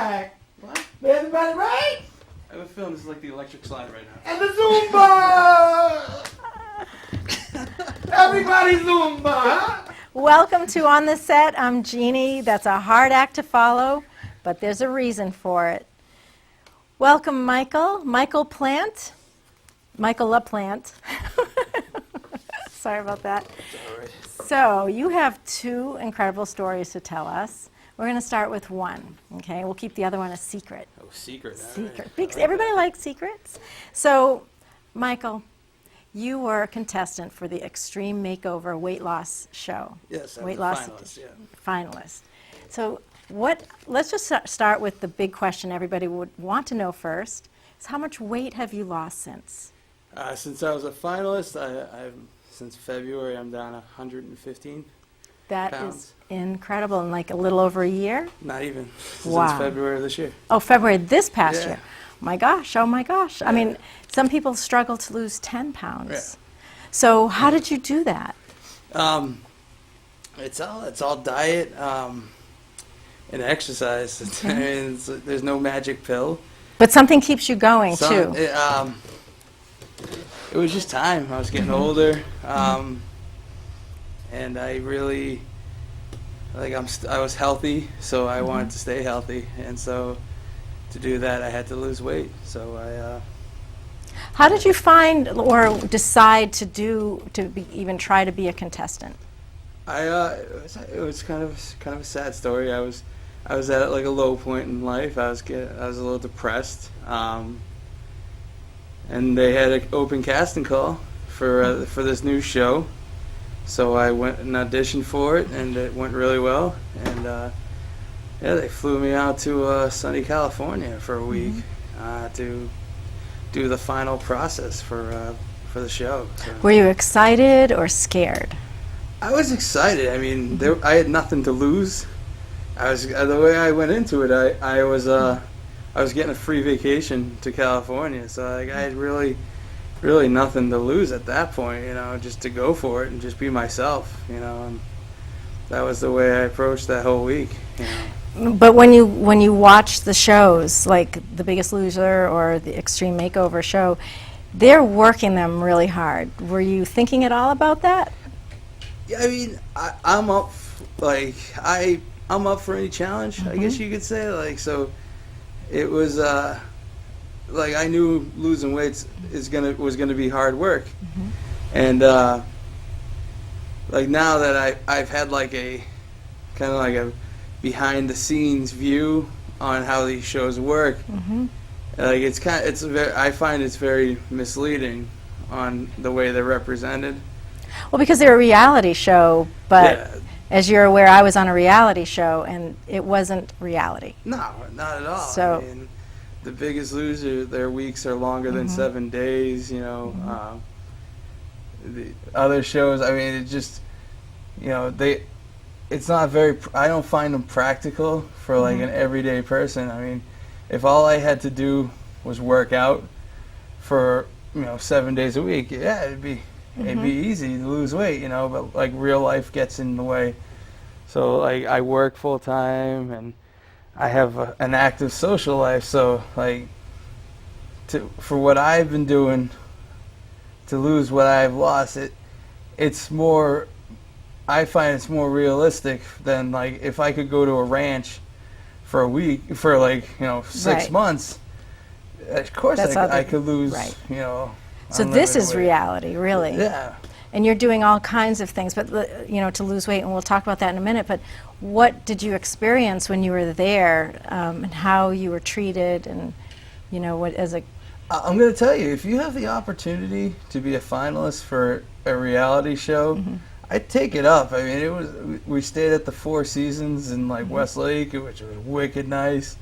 What? Everybody right? I have a feeling this is like the electric slide right now. And the Zumba! Everybody Zumba, huh? Welcome to On the Set. I'm Jeannie. That's a hard act to follow, but there's a reason for it. Welcome, Michael. Michael Plant. Michael LaPlante. Sorry about that. So you have two incredible stories to tell us. We're going to start with one, okay? We'll keep the other one a secret. Oh, secret. Secret. Everybody likes secrets. So, Michael, you were a contestant for the Extreme Makeover weight loss show. Yes, I weight was loss a finalist, yeah. finalist. So, let's just start with the big question everybody would want to know first. Is how much weight have you lost since? Since I was a finalist, since February, I'm down 115 That pounds. is incredible. In like a little over a year? Not even. Wow. Since February of this year. Oh, February this past Yeah. year. My gosh, oh my gosh. I Yeah. mean, some people struggle to lose 10 pounds. Yeah. So how did you do that? It's all diet and exercise. I mean, there's no magic pill. But something keeps you going, too. It was just time. I was getting older, and I really, I was healthy, so I wanted to stay healthy, and so to do that, I had to lose weight. So How did you find or decide to even try to be a contestant? it was kind of a sad story. I was at like a low point in life. I was a little depressed. And they had an open casting call for this new show, so I went and auditioned for it, and it went really well. And they flew me out to sunny California for a week to do the final process for the show. So Were you excited or scared? I was excited. I mean, I had nothing to lose. The way I went into it. I was getting a free vacation to California, so I had really nothing to lose at that point, just to go for it and just be myself, and that was the way I approached that whole week. But when you watch the shows, like The Biggest Loser or the Extreme Makeover show, they're working them really hard. Were you thinking at all about that? Yeah, I mean, I'm up, I'm up for any challenge, I guess you could say, so. It was I knew losing weight was gonna be hard work, and now that I've had like a kind of like a behind the scenes view on how these shows work, I find it's very misleading on the way they're represented. Well, because they're a reality show, but Yeah. as you're aware, I was on a reality show, and it wasn't reality. No, not at all. So- I mean, The Biggest Loser, their weeks are longer than 7 days, the other shows, I mean, it just, it's not I don't find them practical for like an everyday person. I mean, if all I had to do was work out for, 7 days a week, yeah, it'd be easy to lose weight, but like real life gets in the way. So I work full time and I have an active social life. So for what I've been doing to lose what I've lost, it's more. I find it's more realistic than if I could go to a ranch for a week for 6 Right. months. Of course, I could lose. Right. So unlimited this is weight. reality, really. Yeah. And you're doing all kinds of things, but to lose weight, and we'll talk about that in a minute. But what did you experience when you were there, and how you were treated, and what as a I'm going to tell you, if you have the opportunity to be a finalist for a reality show, I'd take it up. I mean, we stayed at the Four Seasons in Westlake, which was wicked nice.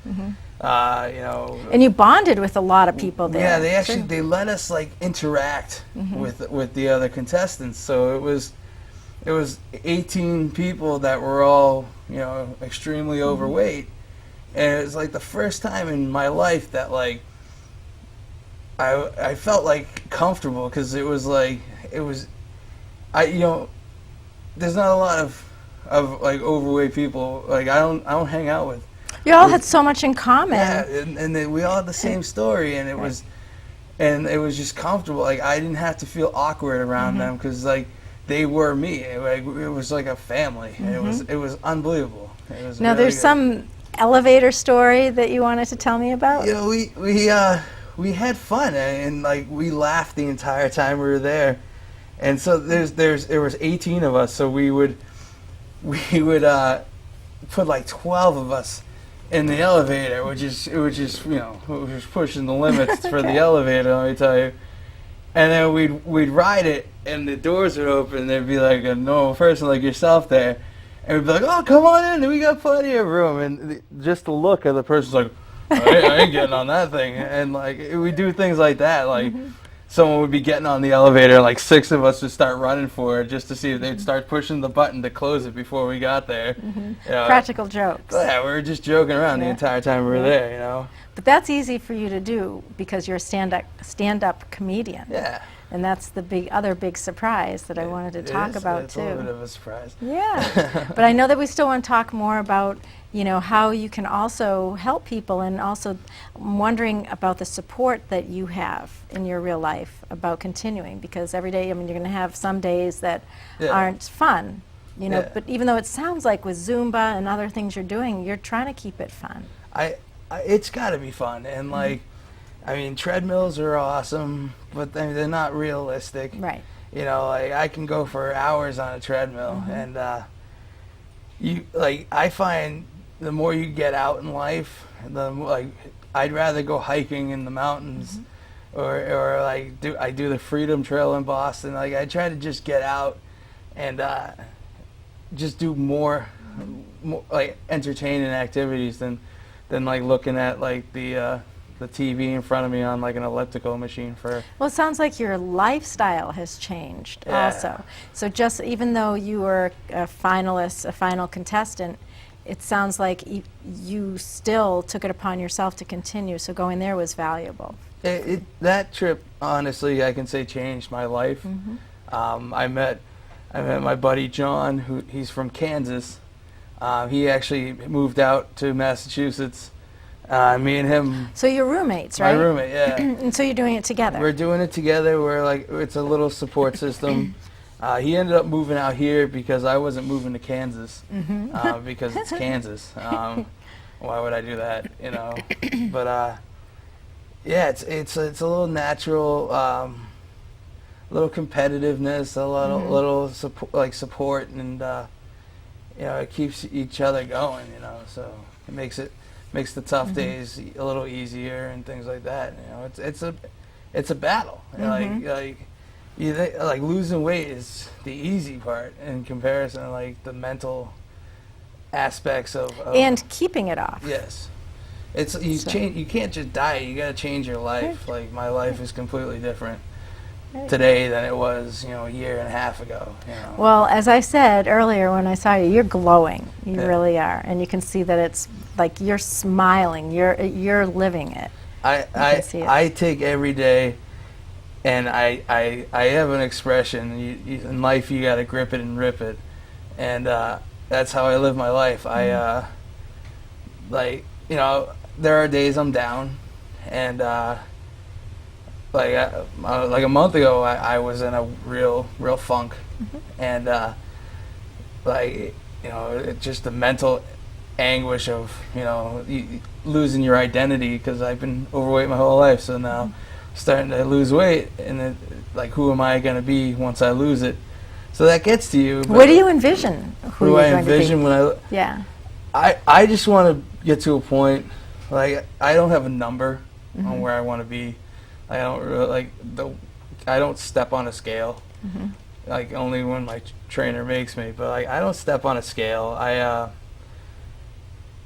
and you bonded with a lot of people there. Yeah, they let us interact with the other contestants. So it was 18 people that were all extremely overweight, and it was the first time in my life that I felt comfortable, because there's not a lot of overweight people. I don't hang out with You all had so much in common. Yeah, and then we all had the same story, and it was just comfortable. Like I didn't have to feel awkward around them because like they were me. It was like a family. It was unbelievable. It was Now, really there's good. some elevator story that you wanted to tell me about? You know, we had fun and like we laughed the entire time we were there, and so there was 18 of us, so we would put like 12 of us in the elevator, which is it was just pushing the limits for the elevator. Let me tell you. And then we'd ride it, and the doors would open, and there'd be like a normal person like yourself there, and we'd be like, "Oh, come on in, we got plenty of room." And just the look of the person's like, I ain't getting on that thing. And like we do things like that. Like someone would be getting on the elevator, like 6 of us would start running for it just to see if they'd start pushing the button to close it before we got there. You know, Practical jokes. yeah, we were just joking around the entire time we were there. You know. But that's easy for you to do because you're a stand-up comedian. Yeah. And that's the other big surprise that I wanted to talk about it's too. a little bit of a surprise. Yeah, but I know that we still want to talk more about, how you can also help people, and also I'm wondering about the support that you have in your real life about continuing, because every day, you're going to have some days that aren't fun, Yeah. but even though it sounds like with Zumba and other things you're doing, you're trying to keep it fun. It's got to be fun, and like, I mean, treadmills are awesome, but they're not realistic. Right. Like I can go for hours on a treadmill, and I find the more you get out in life, I'd rather go hiking in the mountains, or I do the Freedom Trail in Boston. Like I try to just get out and just do more like entertaining activities than like looking at like the TV in front of me on like an elliptical machine for. Well, it sounds like your lifestyle has changed also. So just even though you were a finalist, a final contestant, it sounds like you still took it upon yourself to continue. So going there was valuable. That trip, honestly, I can say changed my life. I met my buddy John, he's from Kansas. He actually moved out to Massachusetts. Me and him. So you're roommates, right? My roommate, yeah. And so you're doing it together. We're doing it together. We're like, it's a little support system. He ended up moving out here because I wasn't moving to Kansas, because it's Kansas. Why would I do that? But yeah, it's a little natural, little competitiveness, a little support, and it keeps each other going. So it makes the tough days a little easier and things like that. It's a battle. Like losing weight is the easy part in comparison to like the mental aspects of and keeping it off. Yes, you can't just diet. You got to change your life. Like my life is completely different today than it was a year and a half ago. Well, as I said earlier when I saw you, you're glowing. You really are, and you can see that it's like you're smiling. You're living it. I take every day, and I have an expression. In life, you got to grip it and rip it, and that's how I live my life. There are days I'm down, and like a month ago, I was in a real funk, and just the mental anguish of losing your identity, because I've been overweight my whole life. So now starting to lose weight, and who am I going to be once I lose it? So that gets to you. What do you envision? Who do I envision when I? Yeah. I just want to get to a point. Like I don't have a number on where I want to be. I don't really I don't step on a scale. Like only when my trainer makes me. But I don't step on a scale.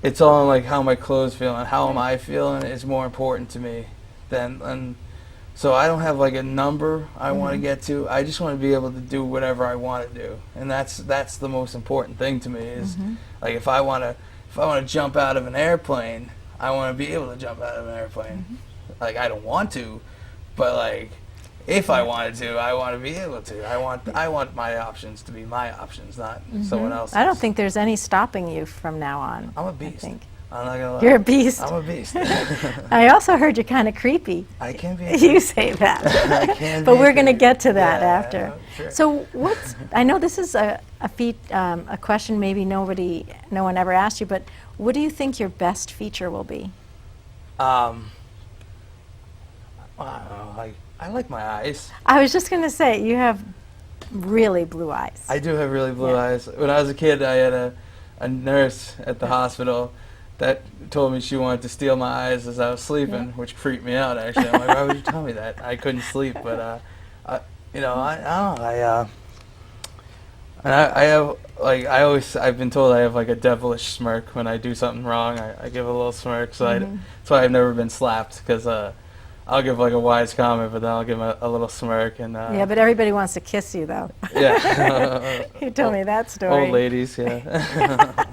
It's all like how my clothes feel and how am I feeling is more important to me than. So I don't have like a number I want to get to. I just want to be able to do whatever I want to do, and that's the most important thing to me. Is like if I want to jump out of an airplane, I want to be able to jump out of an airplane. Like I don't want to, but like if I wanted to, I want to be able to. I want my options to be my options, not someone else's. I don't think there's any stopping you from now on. I'm a beast. I think. I'm not gonna lie. You're a beast. I'm a beast. I also heard you're kind of creepy. I can be. You say that. I can But be we're going to creepy. get to that Yeah, after. sure. So I know this is a question maybe no one ever asked you, but what do you think your best feature will be? I don't know, I like my eyes. I was just going to say, you have really blue eyes. I do have really blue Yeah. eyes. When I was a kid, I had a nurse at the hospital that told me she wanted to steal my eyes as I was sleeping, Yeah. which creeped me out, actually. I'm like, why would you tell me that? I couldn't sleep, but, I don't know, I have, like, I've been told I have, like, a devilish smirk when I do something wrong. I give a little smirk, so that's why I've never been slapped, because, I'll give, like, a wise comment, but then I'll give a little smirk, and, Yeah, but everybody wants to kiss you, though. yeah. You told me that story. Old ladies, yeah.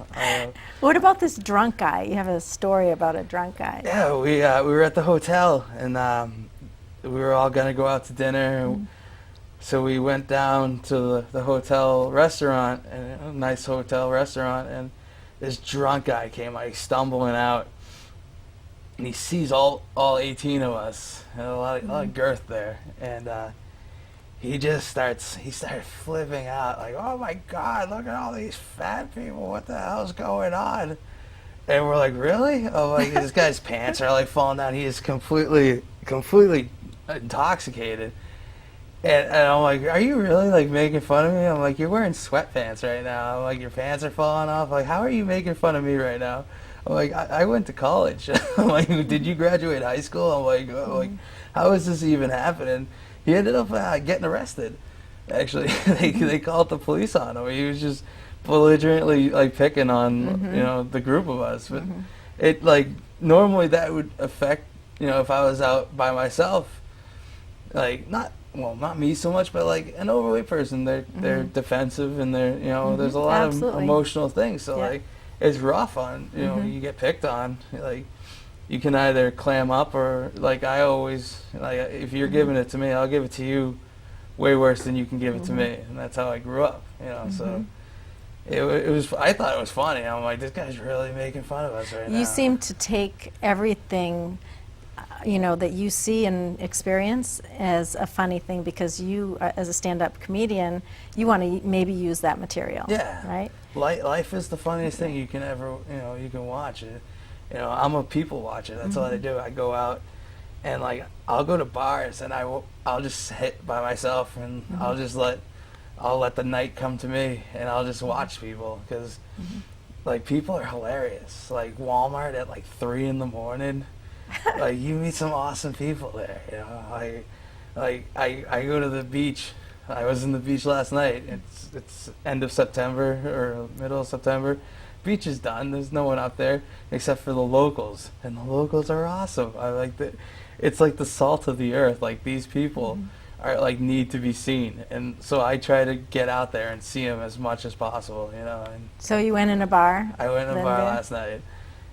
What about this drunk guy? You have a story about a drunk guy. Yeah, we were at the hotel, and we were all gonna go out to dinner. So we went down to the hotel restaurant, and a nice hotel restaurant, and this drunk guy came like stumbling out, and he sees all 18 of us, and a lot of girth there, and he started flipping out, like, oh my God, look at all these fat people, what the hell's going on? And we're like, really? Oh, like, this guy's pants are like falling down. He is completely intoxicated. And I'm like, are you really like making fun of me? I'm like, you're wearing sweatpants right now. I'm like, your pants are falling off. Like, how are you making fun of me right now? I'm like, I went to college. I'm like, did you graduate high school? I'm like, how is this even happening? He ended up getting arrested. Actually, they called the police on him. He was just belligerently like picking on the group of us. But it like normally that would affect if I was out by myself, like not me so much, but like an overweight person, they're defensive and they're there's a lot Absolutely. of emotional things. So Yeah. like it's rough on you get picked on, like you can either clam up or like I always like if you're giving it to me, I'll give it to you way worse than you can give it to me, and that's how I grew up. So it was. I thought it was funny. I'm like, this guy's really making fun of us right now. You seem to take everything, that you see and experience as a funny thing because you, as a stand-up comedian, you want to maybe use that material. Yeah. Right? Life is the funniest thing you can ever, you can watch it. I'm a people watcher. That's what I do. I go out and like I'll go to bars and I'll just sit by myself and I'll let the night come to me and I'll just watch people because like people are hilarious. Like Walmart at like 3 a.m. Like you meet some awesome people there. I go to the beach. I was in the beach last night. It's end of September or middle of September. Beach is done. There's no one out there except for the locals, and the locals are awesome. I like that. It's like the salt of the earth. Like these people are like need to be seen, and so I try to get out there and see them as much as possible. And So you went in a bar? I went in a then bar there? last night.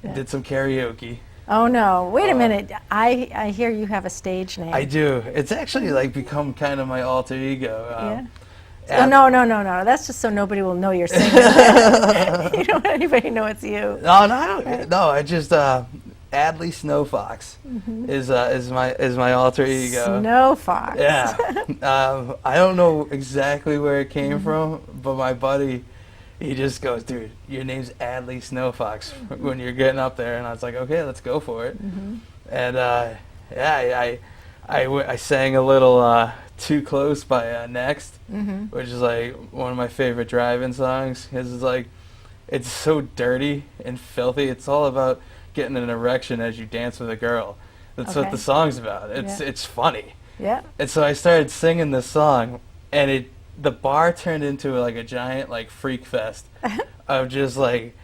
And did some karaoke. Oh no! Wait a minute. I hear you have a stage name. I do. It's actually like become kind of my alter ego. Yeah. and- Oh no! That's just so nobody will know you're singing. You don't want anybody to know it's you. No, I don't. No, I just Adley Snowfox is my alter ego. Snow Fox. Yeah. I don't know exactly where it came from, but my buddy, he just goes, dude, your name's Adley Snowfox when you're getting up there, and I was like, okay, let's go for it. And I sang a little Too Close by Next, which is like one of my favorite drive-in songs. It's like, it's so dirty and filthy. It's all about getting an erection as you dance with a girl. That's what Okay. the song's about. It's funny. Yeah. And so I started singing this song, and the bar turned into like a giant like freak fest of just like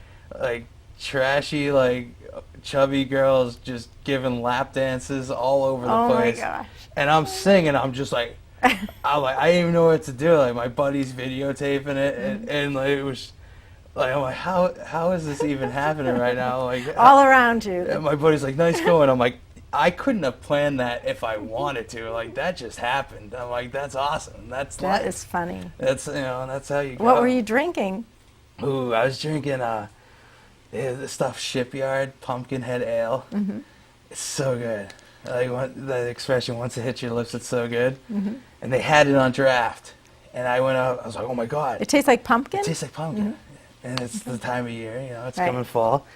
trashy like chubby girls just giving lap dances all over the Oh place. my gosh. And I'm singing, I'm just like, I didn't even know what to do. Like my buddy's videotaping it, and like it was. Like I'm like, how is this even happening right now? Like All around you. and my buddy's like, nice going. I'm like, I couldn't have planned that if I wanted to. Like that just happened. I'm like, that's awesome. That's That life. is funny. That's that's how you go. What were you drinking? Ooh, I was drinking They have this stuff, Shipyard Pumpkinhead Ale. It's so good. The expression, once it hits your lips, it's so good. And they had it on draft. And I went out, I was like, oh my God. It tastes like pumpkin? It tastes like pumpkin. And it's the time of year, it's Right. coming fall.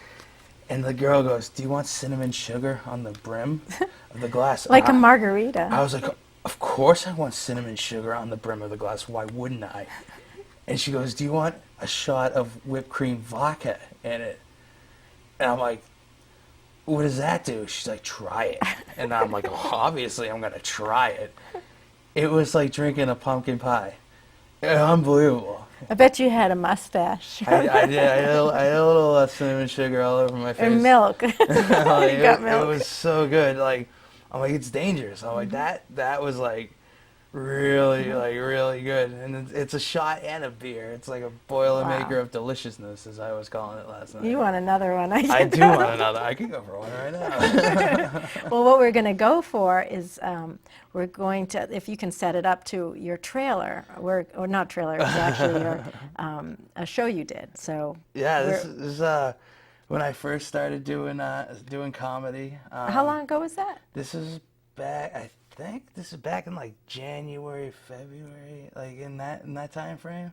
And the girl goes, do you want cinnamon sugar on the brim of the glass? Like a And margarita. I was like, of course I want cinnamon sugar on the brim of the glass. Why wouldn't I? And she goes, do you want a shot of whipped cream vodka in it? And I'm like, what does that do? She's like, try it. And I'm like, oh, obviously I'm going to try it. It was like drinking a pumpkin pie. Unbelievable. I bet you had a mustache. I did. I had a little cinnamon sugar all over my face. And milk. Like, You got milk. It was so good. Like, I'm like, it's dangerous. I'm like, that was like really good. And it's a shot and a beer. It's like a Boilermaker of deliciousness, as I was calling it last night. You want another one? I do want another. I could go for one right now. Well, what we're going to go for is we're going to, if you can set it up to your trailer, or not trailer, it's actually your, a show you did. So Yeah, this is when I first started doing comedy. how long ago was that? This is back. I think this is back in like January, February, like in that time frame.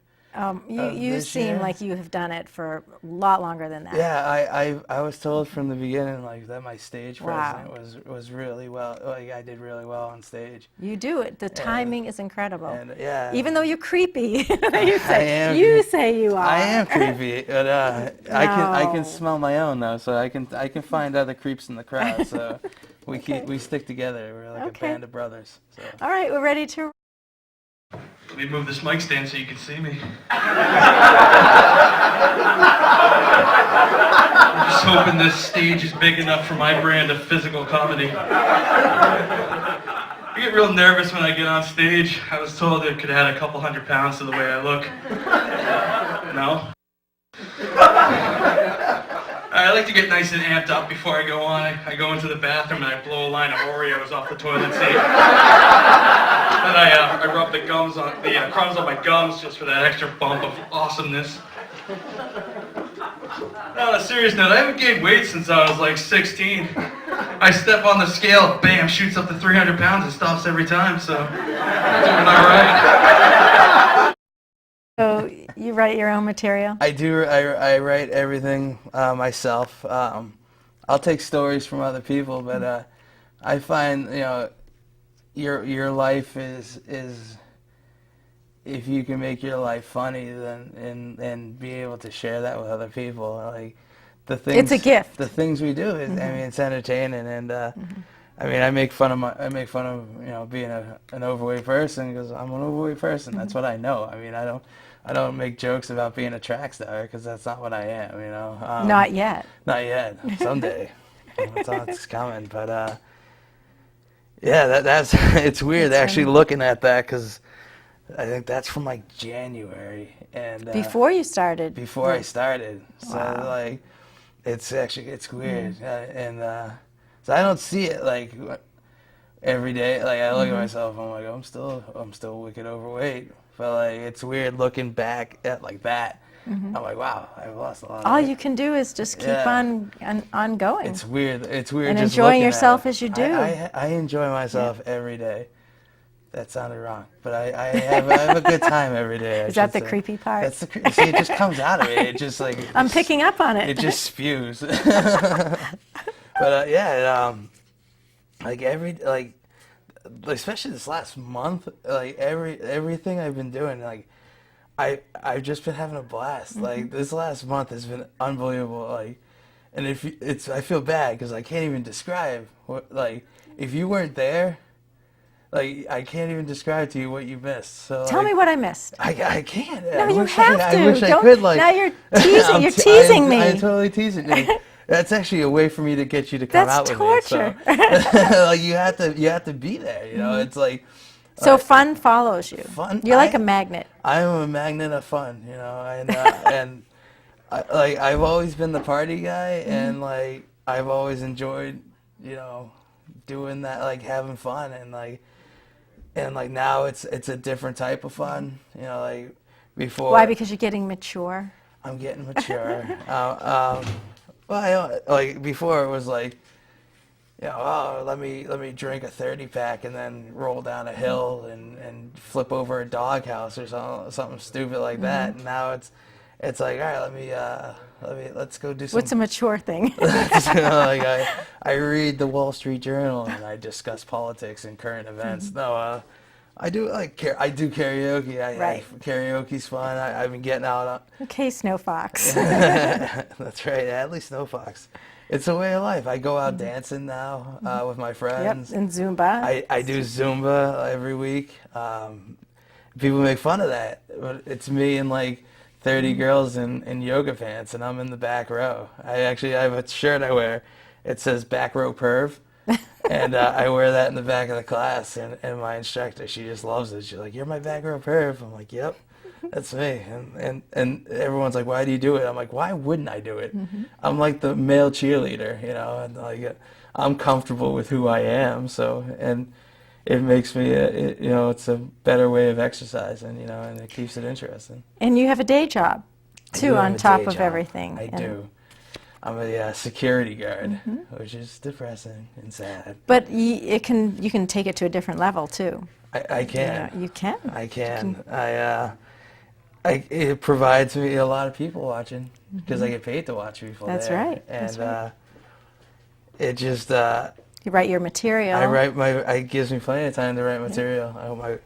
You this seem year? like you have done it for a lot longer than that. Yeah, I was told from the beginning like that my stage Wow. presence was really well. Like I did really well on stage. You do it. The timing is incredible. And yeah, Even though you're creepy, you am. say you are. I am creepy, but I No. can smell my own though, so I can find other creeps in the crowd. So we stick together. We're like Okay. a band of brothers. So. All right, we're ready to. Let me move this mic stand so you can see me. I'm just hoping this stage is big enough for my brand of physical comedy. I get real nervous when I get on stage. I was told it could add a couple 100 pounds to the way I look. No? I like to get nice and amped up before I go on. I go into the bathroom and I blow a line of Oreos off the toilet seat. Then I rub the crumbs on my gums just for that extra bump of awesomeness. Now, on a serious note, I haven't gained weight since I was like 16. I step on the scale, bam, shoots up to 300 pounds and stops every time, so I'm doing all right. So you write your own material? I do. I write everything myself. I'll take stories from other people, but I find your life is if you can make your life funny, then and be able to share that with other people, like the things. It's a gift. The things we do. I mean, it's entertaining, and I mean, I make fun of being an overweight person because I'm an overweight person. That's what I know. I mean, I don't make jokes about being a track star because that's not what I am. Not yet. Not yet. Someday. It's coming. But yeah, that's it's weird actually looking at that because I think that's from like January and Before you started? Before I started. So Wow. like, it's weird, and so I don't see it like every day. Like I look at myself, I'm like, I'm still wicked overweight. But like, it's weird looking back at like that. I'm like, wow, I've lost a lot. All of weight. you can do is just keep Yeah. on going. It's weird. It's weird. And just enjoying looking at yourself it. as you do. I enjoy myself every day. That sounded wrong, but I have a good time every day. Is that the creepy part? That's the see. It just comes out of me. It just like I'm picking up on it. It just spews. But especially this last month, like everything I've been doing, like I've just been having a blast. Like this last month has been unbelievable. Like, and I feel bad because I can't even describe what, like, if you weren't there. Like, I can't even describe to you what you missed. So Tell me what I missed. I can't. No, I you wish have I to. wish I Don't- could. Like, now you're teasing. You're teasing me. I'm totally teasing you. That's actually a way for me to get you to come That's out torture. with me. So, like, you have to be there. It's like So fun follows you. Fun- You're like a magnet. I'm a magnet of fun. And I've always been the party guy, and like I've always enjoyed doing that, like having fun, and like now it's a different type of fun. Like before. Why? Because you're getting mature. I'm getting mature. Well, like before it was like, oh, let me drink a 30 pack and then roll down a hill and flip over a doghouse or something stupid like that. And now it's like, all right, let's go do some. What's a mature thing? Like I read the Wall Street Journal and I discuss politics and current events. No, I do karaoke. Right. Karaoke's fun. I've been getting out. Okay, Snow Fox. That's right. At least Snow Fox. It's a way of life. I go out dancing now with my friends. Yep, and Zumba. I do Zumba every week. People make fun of that, but it's me and like 30 girls in yoga pants, and I'm in the back row. I have a shirt I wear. It says back row perv. And I wear that in the back of the class, and my instructor, she just loves it. She's like, "You're my back row perv." I'm like, "Yep, that's me." And everyone's like, "Why do you do it?" I'm like, "Why wouldn't I do it?" I'm like the male cheerleader, and like I'm comfortable with who I am, so and it makes me, it's a better way of exercising, and it keeps it interesting. And you have a day job, too, on top of everything. I do. I'm a security guard, which is depressing and sad. But you can take it to a different level too. I can. You can. I can. It provides me a lot of people watching because I get paid to watch people. That's there. right. And That's right. it just. You write your material. It gives me plenty of time to write material.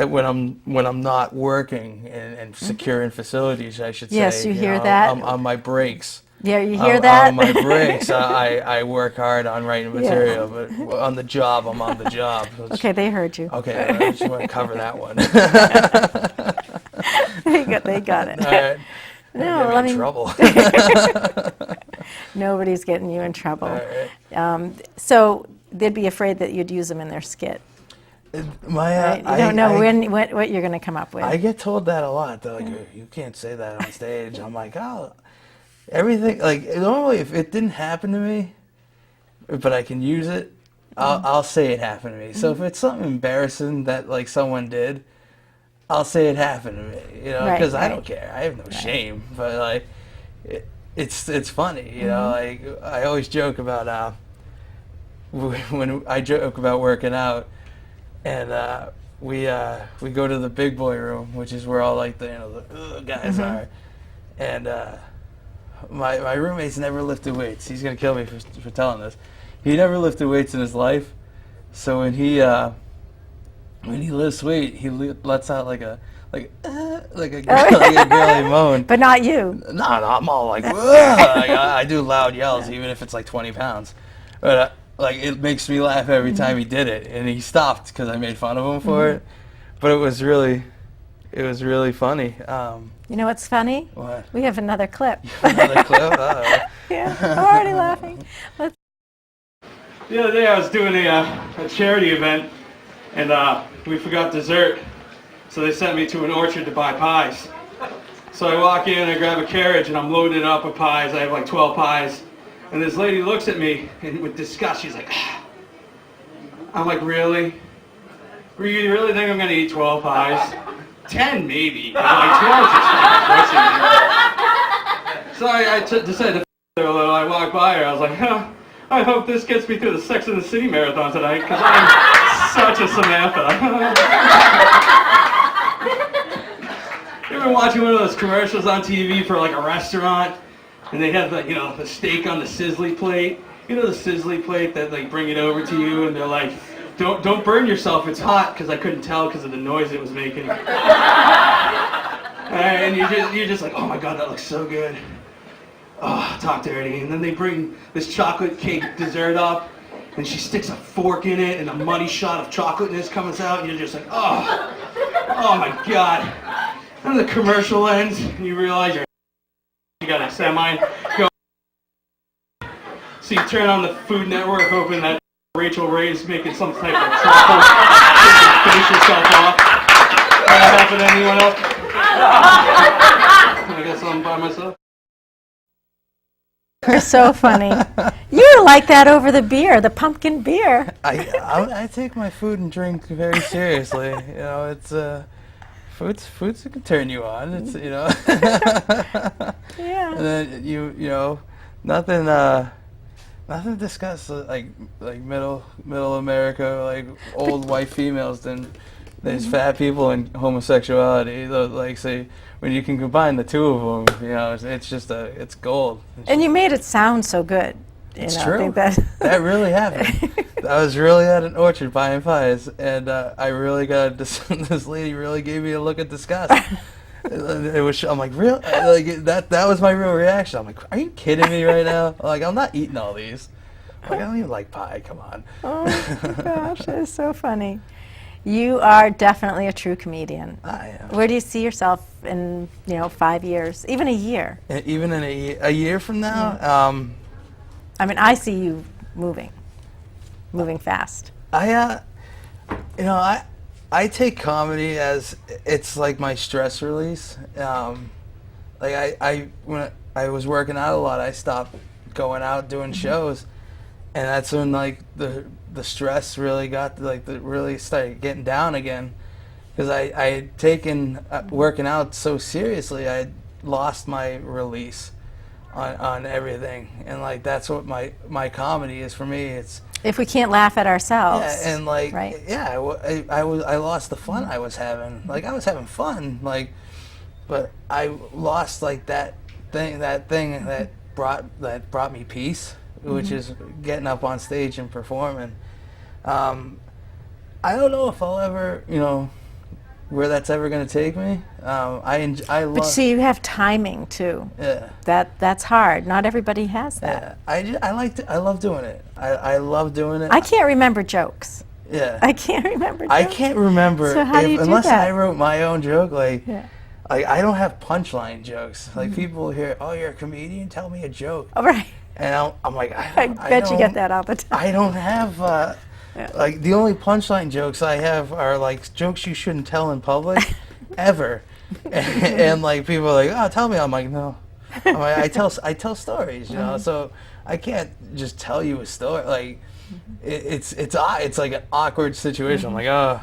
When I'm not working and securing facilities, I should say. Yes, you hear that? On my breaks. Yeah, you hear that? On my breaks, I work hard on writing material, but on the job, I'm on the job. Okay, they heard you. Okay, I just want to cover that one. They got it. All right. No, Get me in trouble. Nobody's getting you in trouble. All right. So they'd be afraid that you'd use them in their skit. Right? You don't know what you're going to come up with. I get told that a lot. They're like, "You can't say that on stage." I'm like, "Oh, everything." Like normally, if it didn't happen to me, but I can use it, I'll say it happened to me. So if it's something embarrassing that like someone did, I'll say it happened to me. Because I don't care. I have no shame. But like, it's funny. Like I always joke about when I joke about working out. And we go to the big boy room, which is where all like the guys are. And my roommate's never lifted weights. He's gonna kill me for telling this. He never lifted weights in his life. So when he lifts weight, he lets out like a girly moan. But not you. No, I'm all like, I do loud yells, even if it's like 20 pounds. But like it makes me laugh every time he did it, and he stopped because I made fun of him for it. But it was really funny. You know what's funny? What? We have another clip. Another clip? Uh-oh. Yeah, I'm already laughing. The other day I was doing a charity event, and we forgot dessert, so they sent me to an orchard to buy pies. So I walk in, I grab a carriage, and I'm loading it up with pies. I have like 12 pies. And this lady looks at me and with disgust, she's like, "Ah." I'm like, "Really? You really think I'm going to eat 12 pies? 10 maybe. Like 12 is just kind of pushing me." So I decided to her a little. I walked by her. I was like, I hope this gets me through the Sex and the City marathon tonight, because I'm such a Samantha. You ever watching one of those commercials on TV for like a restaurant? And they have the steak on the sizzly plate. The sizzly plate that like bring it over to you, and they're like, don't burn yourself, it's hot, because I couldn't tell because of the noise it was making. And you're just like, "Oh my God, that looks so good." Oh, talk dirty. And then they bring this chocolate cake dessert up, and she sticks a fork in it, and a muddy shot of chocolateness comes out, and you're just like, oh my God. And the commercial ends, and you realize you got a semi go. So you turn on the Food Network, hoping that Rachel Ray's making some type of truffle. Finish yourself off. That happen to anyone else? I guess I'm by myself. You're so funny. You like that over the beer, the pumpkin beer. I take my food and drink very seriously. It's food's can turn you on. It's Yeah. And then nothing. Nothing to discuss like middle America, like old white females. Then there's fat people and homosexuality. Like say when you can combine the two of them, you know, it's just it's gold. And you made it sound so good. It's I true. think that That really happened. I was really at an orchard buying pies, and I really got this lady really gave me a look of disgust. It was. I'm like, real? Like that was my real reaction. I'm like, are you kidding me right now? Like, I'm not eating all these. Like, I don't even like pie. Come on. Oh my gosh, that is so funny. You are definitely a true comedian. I am. Where do you see yourself in 5 years, even a year? Even in a year from now, I mean, I see you moving fast. I take comedy as it's like my stress release. Like when I was working out a lot, I stopped going out doing shows, and that's when like the stress really got really started getting down again, because I had taken working out so seriously. I had lost my release on everything, and like that's what my comedy is for me. It's If we can't laugh at ourselves. yeah, and like right? I lost the fun I was having. Like I was having fun, like, but I lost like that thing that brought me peace, which is getting up on stage and performing. I don't know if I'll ever, where that's ever going to take me. I love. But see, you have timing too. Yeah. That's hard. Not everybody has that. Yeah. I love doing it. I love doing it. I can't remember jokes. Yeah. I can't remember jokes. I can't remember So how do you do unless that? I wrote my own joke. Like, Yeah. I don't have punchline jokes. Like people hear, oh, you're a comedian. Tell me a joke. Oh, right. And I'm like, I bet you get that all the time. I don't have like the only punchline jokes I have are like jokes you shouldn't tell in public, ever. And like people are like, oh, tell me. I'm like, no. I'm like, I tell stories, So I can't just tell you a story. Like it's like an awkward situation. I'm like, oh,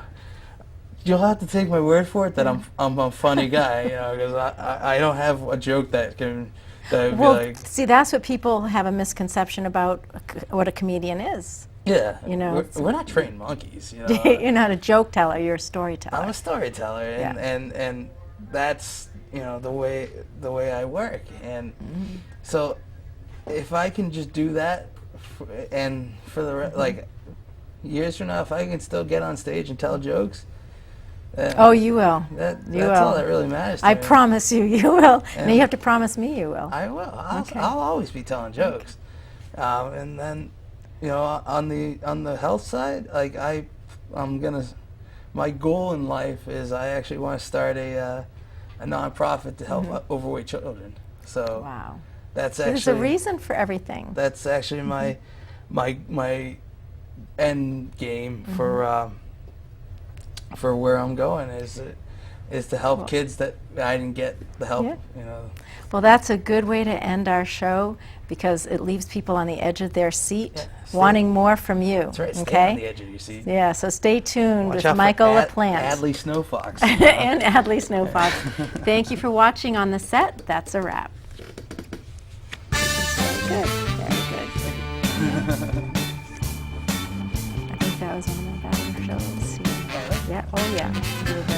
you'll have to take my word for it that I'm a funny guy, because I don't have a joke that can. That would Well, be like, see, that's what people have a misconception about what a comedian is. yeah, it's- we're not trained monkeys, You're not a joke teller, you're a storyteller. I'm a storyteller, and that's the way I work, and so if I can just do that, for the like years from now, if I can still get on stage and tell jokes, Oh, you will. that's You all will. that really matters to I me. promise you, you will. Now And- you have to promise me you will. I will. Okay. I'll always be telling jokes, and then on the health side, like my goal in life is I actually want to start a nonprofit to help overweight children. So Wow. that's So actually there's a reason for everything. that's actually my end game for where I'm going is to help kids that I didn't get the help. Yeah. Well, that's a good way to end our show because it leaves people on the edge of their seat Yeah, stay- wanting more from you. That's right. Stay Okay? on the edge of your seat. Yeah, so stay tuned Watch with out for Michael LaPlante. Adley Snowfox. And Adley Snowfox. Thank you for watching On the Set. That's a wrap. Very good. Very good. I think that was one of my better shows. Yeah. Oh, yeah. You were very